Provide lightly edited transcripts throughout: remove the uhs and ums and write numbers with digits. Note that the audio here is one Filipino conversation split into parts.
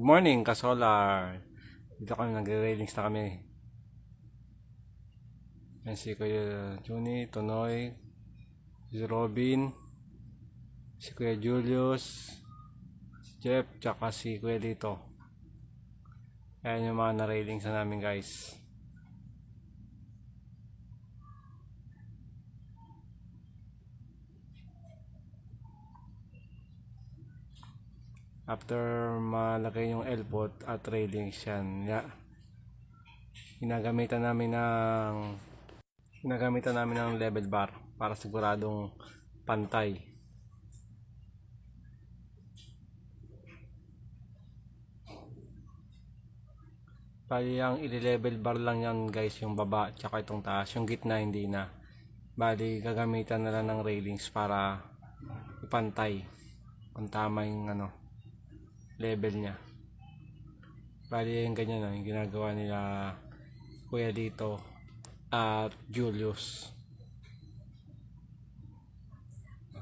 Good morning, Kasolar. Dito kami, nagre-railings na kami. Yan si Kuya Juni, Tonoy, si Robin, si Kuya Julius, si Jeff, tsaka si Kuya Lito. Ayan yung mga na-railings na namin, guys. After malagay yung elbot at railings yan, ginagamitan namin ng level bar para siguradong pantay. Bali, ang i-level bar lang yan, guys, yung baba tsaka itong taas, yung gitna hindi na. Bali, gagamitan na lang ng railings para ipantay kung tama yung level nya. Bali, yung ganyan yung ginagawa nila Kuya dito at Julius.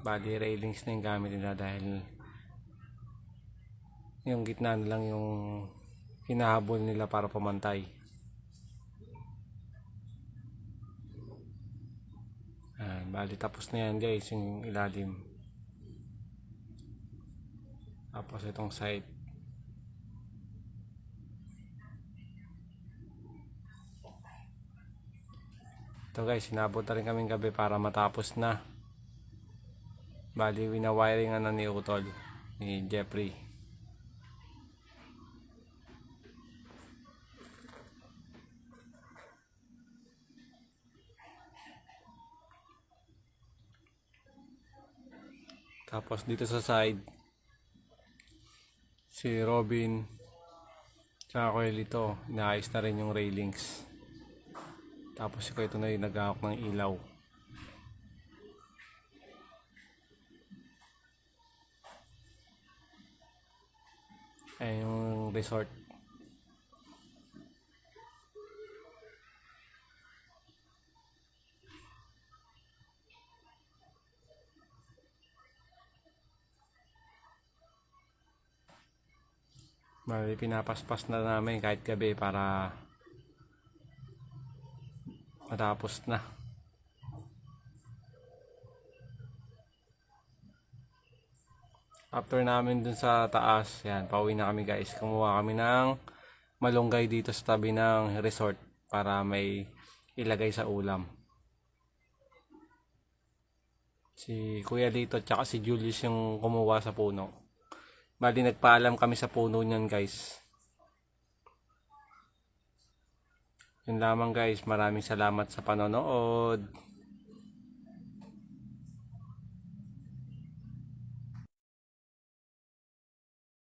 Bali, railings na yung gamit nila dahil yung gitna na lang yung hinahabol nila para pumantay. Bali, tapos na yan, guys, yung ilalim. Tapos itong side. Ito, guys, sinabot na rin kaming gabi para matapos na. Bali, winawiring ni Utol, ni Jeffrey. Tapos dito sa side, si Robin tsaka Kuya Lito, inaayos na rin yung railings. Tapos si Kuya ito na rin naghahawak ng ilaw. Ayan yung resort. Bali, pinapaspas na namin kahit gabi para matapos na. After namin dun sa taas, yan, pauwi na kami, guys. Kumuha kami ng malunggay dito sa tabi ng resort para may ilagay sa ulam. Si Kuya dito tsaka si Julius yung kumuha sa puno. Bali, nagpaalam kami sa puno niyan, guys. Yun lamang, guys. Maraming salamat sa panonood.